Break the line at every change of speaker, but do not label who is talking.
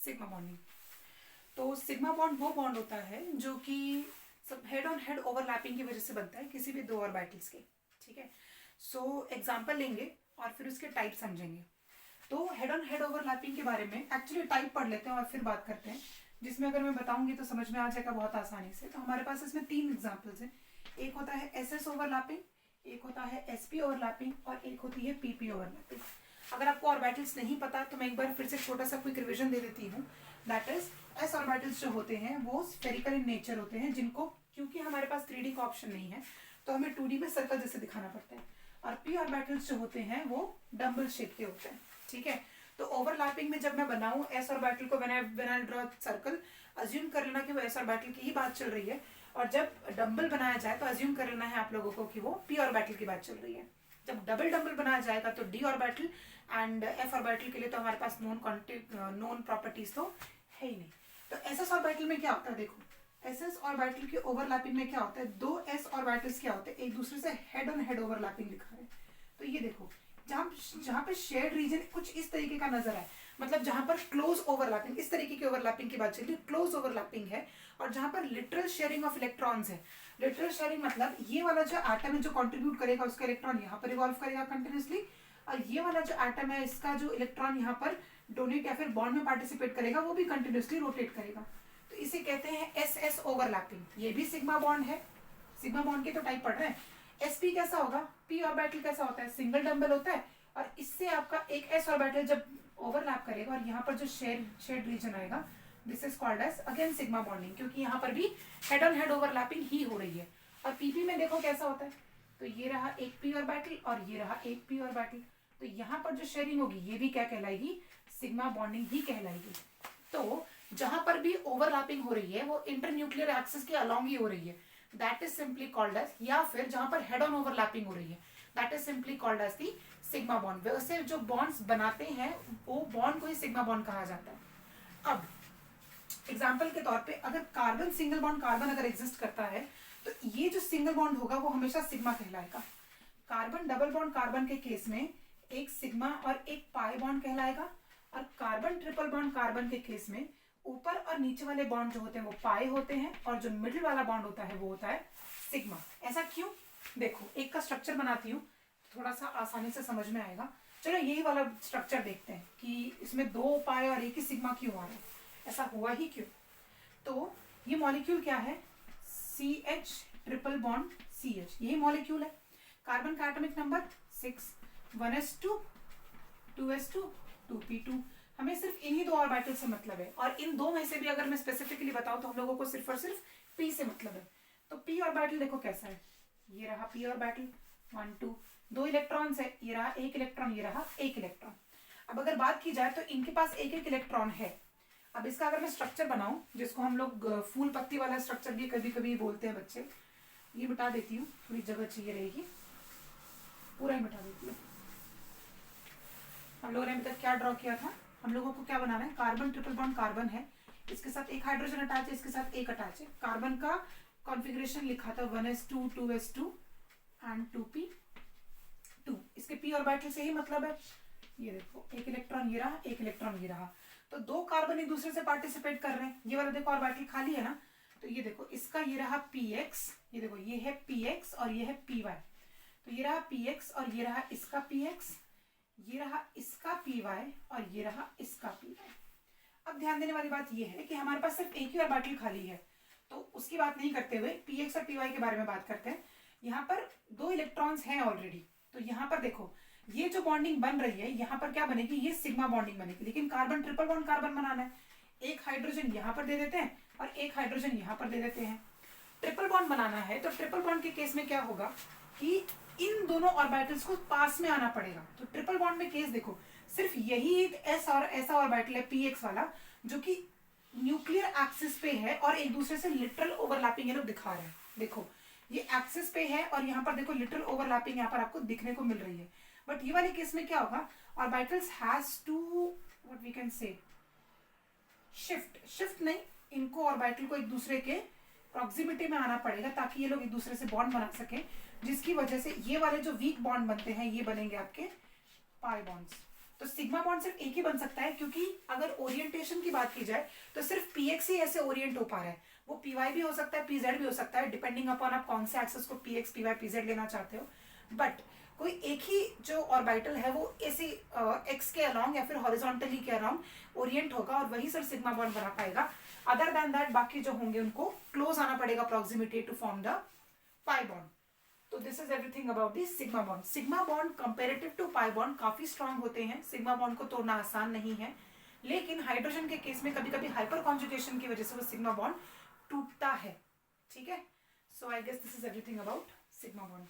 Sigma bonding. तो sigma bond वो bond होता है जो कि सब हेड ऑन हेड ओवरलैपिंग की वजह से बनता है किसी भी दो ऑर्बिटल्स के। ठीक है, सो एग्जांपल लेंगे और फिर उसके टाइप समझेंगे। तो हेड ऑन हेड ओवरलैपिंग के बारे में एक्चुअली टाइप पढ़ लेते हैं और फिर बात करते हैं, जिसमें अगर मैं बताऊंगी तो समझ में आ जाएगा बहुत आसानी से। तो हमारे पास इसमें 3 एग्जाम्पल्स हैं। एक होता है एसएस ओवरलैपिंग, एक होता है एसपी ओवरलैपिंग और एक होती है पीपी ओवरलैपिंग। अगर आपको ऑर्बिटल्स नहीं पता तो मैं एक बार फिर से छोटा सा क्विक रिविजन दे देती हूँ। दैट इज एस ऑर्बिटल्स जो होते हैं वो स्फेरिकल इन नेचर होते हैं, जिनको क्योंकि हमारे पास 3D का ऑप्शन नहीं है तो हमें 2D में सर्कल जैसे दिखाना पड़ता है। और पी ऑर्बिटल्स जो होते हैं वो डम्बल शेप के होते हैं। ठीक है, तो ओवरलैपिंग में जब मैं बनाऊं एस ऑर्बिटल को, when I draw circle, assume कर लेना कि वो एस ऑर्बिटल की ही बात चल रही है। और जब डम्बल बनाया जाए तो अज्यूम कर लेना है आप लोगों को कि वो पी ऑर्बिटल की बात चल रही है। जब डबल डम्बल बनाया जाएगा तो D orbital and F orbital के लिए तो हमारे पास नोन प्रॉपर्टीज तो है ही नहीं। तो एसएस ऑर्बिटल में क्या होता है, देखो एसएस ऑर्बिटल की ओवरलैपिंग में क्या होता है, दो एस ऑर्बिटल्स क्या होते हैं एक दूसरे से हेड ऑन हेड ओवरलैपिंग लिखा है। तो ये देखो जहां पे शेयर्ड रीजन कुछ इस तरीके का नजर है, मतलब जहां पर क्लोज ओवरलैपिंग, इस तरीके की ओवरलैपिंग की बात चल रही है, क्लोज ओवरलैपिंग है। और जहां पर लिटरल शेयरिंग ऑफ इलेक्ट्रॉन्स है, लिटरल शेयरिंग मतलब ये वाला जो एटम है जो कंट्रीब्यूट करेगा उसका इलेक्ट्रॉन यहाँ पर रिवॉल्व करेगा कंटिन्यूसली, और ये वाला जो एटम है इसका जो इलेक्ट्रॉन यहाँ पर डोनेट या फिर बॉन्ड में पार्टिसिपेट करेगा वो भी कंटिन्यूसली रोटेट करेगा। तो इसे कहते हैं एस एस ओवरलैपिंग। ये भी सिग्मा बॉन्ड है, सिग्मा बॉन्ड के तो टाइप पढ़ रहे हैं। एसपी कैसा होगा, पी ऑर्बिटल कैसा होता है, सिंगल डम्बल होता है और इससे आपका एक एस ऑर्बिटल जब ओवरलैप करेगा और यहाँ पर जो शेड रीजन आएगा, this is called as again sigma bonding, क्योंकि यहाँ पर भी हेड ऑन हेड ओवरलैपिंग ही हो रही है। और पीपी में देखो कैसा होता है, तो ये रहा एक पी ऑर्बिटल और ये रहा एक पी ऑर्बिटल, तो यहाँ पर जो शेयरिंग होगी ये भी क्या कहलाएगी, सिग्मा बॉन्डिंग ही कहलाएगी। तो जहां पर भी ओवरलैपिंग हो रही है वो इंटरन्यूक्लियर एक्सिस के अलोंग ही हो रही है, that is simply called as, या फिर जहां पर हेड ऑन ओवरलैपिंग हो रही है that is simply called as the sigma bond. वैसे जो बॉन्ड्स बनाते हैं वो बॉन्ड को ही सिग्मा बॉन्ड कहा जाता है। अब एग्जाम्पल के तौर पे अगर कार्बन सिंगल बॉन्ड कार्बन अगर एग्जिस्ट करता है तो ये जो सिंगल बॉन्ड होगा वो हमेशा सिग्मा कहलाएगा। कार्बन डबल बॉन्ड कार्बन के केस में एक सिग्मा और एक पाई बॉन्ड कहलाएगा, और कार्बन ट्रिपल बॉन्ड कार्बन के केस में ऊपर और नीचे वाले बॉन्ड जो होते हैं वो पाई होते हैं और जो मिडिल वाला बॉन्ड होता है वो होता है सिग्मा। ऐसा क्यों, देखो एक का स्ट्रक्चर बनाती हूँ थोड़ा सा आसानी से समझ में आएगा। चलो यही वाला स्ट्रक्चर देखते हैं कि इसमें 2 पाई और एक ही सिग्मा क्यों आ रहा है, ऐसा हुआ ही क्यों। तो ये मॉलिक्यूल क्या है, CH ट्रिपल बॉन्ड CH, यही मॉलिक्यूल है। कार्बन का atomic number 6, 1s2 2s2 2p2। हमें सिर्फ इन्हीं 2 ऑर्बिटल से मतलब है, और इन 2 में से भी अगर मैं स्पेसिफिकली बताऊं तो हम लोगों को सिर्फ और सिर्फ p से मतलब है। तो p ऑर्बिटल देखो कैसा है, ये रहा p ऑर्बिटल 1 2, 2 इलेक्ट्रॉन्स है, ये रहा एक इलेक्ट्रॉन, ये रहा एक इलेक्ट्रॉन। अब अगर बात की जाए तो इनके पास एक एक इलेक्ट्रॉन है। अब इसका अगर मैं स्ट्रक्चर बनाऊं, जिसको हम लोग फूल पत्ती वाला स्ट्रक्चर भी कभी कभी बोलते हैं बच्चे, ये मिटा देती हूँ, थोड़ी जगह चाहिए रहेगी, पूरा ही मिटा देती हूँ। हम लोगों ने अभी तक क्या ड्रॉ किया था, हम लोगों को क्या बनाना है, कार्बन ट्रिपल बॉन्ड कार्बन है, इसके साथ एक हाइड्रोजन अटैच है, इसके साथ एक अटैच है। कार्बन का कॉन्फ़िगरेशन लिखा था 1s2 2s2 एंड 2p2। इसके p ऑर्बिटल से ही मतलब है, ये देखो एक इलेक्ट्रॉन ये रहा, एक इलेक्ट्रॉन ये रहा, तो 2 कार्बन एक दूसरे से पार्टिसिपेट कर रहे हैं। ये वाला देखो ऑर्बिटल खाली है ना, तो ये देखो इसका ये रहा px, ये देखो ये है px और ये है py, तो ये रहा px और ये रहा इसका px, ये रहा इसका py और ये रहा इसका py। अब ध्यान देने वाली बात ये है कि हमारे पास सिर्फ एक ही ऑर्बिटल खाली है, तो उसकी बात नहीं करते हुए px और py के बारे में बात करते हैं। यहाँ पर 2 इलेक्ट्रॉन्स हैं ऑलरेडी, तो यहाँ पर देखो ये जो बॉन्डिंग बन रही है यहाँ पर क्या बनेगी, ये सिग्मा बॉन्डिंग बनेगी। लेकिन कार्बन ट्रिपल बॉन्ड कार्बन बनाना है, एक हाइड्रोजन यहाँ पर दे देते हैं और एक हाइड्रोजन यहाँ पर दे देते हैं। ट्रिपल बॉन्ड बनाना है तो ट्रिपल बॉन्ड के केस में क्या होगा कि इन दोनों ऑर्बिटल्स को पास में आना पड़ेगा। तो ट्रिपल बॉन्ड में केस देखो सिर्फ यही एक एस और ऐसा ऑर्बिटल है px वाला जो कि न्यूक्लियर एक्सिस पे है और एक दूसरे से लिटरल ओवरलैपिंग ये लोग दिखा रहे हैं। देखो ये एक्सिस पे है और यहाँ पर देखो लिटरल ओवरलैपिंग यहाँ पर आपको दिखने को मिल रही है। बट ये वाले केस में क्या होगा, orbitals has to what we can say shift नहीं, इनको ऑर्बिटल को एक दूसरे के प्रॉक्सिमिटी में आना पड़ेगा ताकि ये लोग एक दूसरे से बॉन्ड बना सके, जिसकी वजह से ये वाले जो वीक बॉन्ड बनते हैं ये बनेंगे आपके पाई बॉन्ड्स। तो सिग्मा बॉन्ड सिर्फ एक ही बन सकता है, क्योंकि अगर ओरिएंटेशन की बात की जाए तो सिर्फ पीएक्स ही ऐसे ओरिएंट हो पा रहा है। वो पीवाई भी हो सकता है, पीजेड भी हो सकता है, डिपेंडिंग अपॉन आप कौन से एक्सेस को पीएक्स पीवाई पीजेड लेना चाहते हो। बट कोई एक ही जो ऑर्बिटल है वो ऐसे एक्स के अलॉन्ग या फिर हॉरिजॉन्टली के अलॉन्ग ओरिएंट होगा और वही सर सिग्मा बॉन्ड बना पाएगा। अदर देन दैट बाकी जो होंगे उनको क्लोज आना पड़ेगा proximity to form the pi bond. तो this is everything about the sigma bond. Sigma bond comparative to pi bond काफी स्ट्रांग होते हैं। सिग्मा बॉन्ड को तोड़ना आसान नहीं है, लेकिन हाइड्रोजन के केस में कभी कभी हाइपर कॉन्जुगेशन की वजह से वो सिग्मा बॉन्ड टूटता है। ठीक है, so I guess this is everything about sigma bond.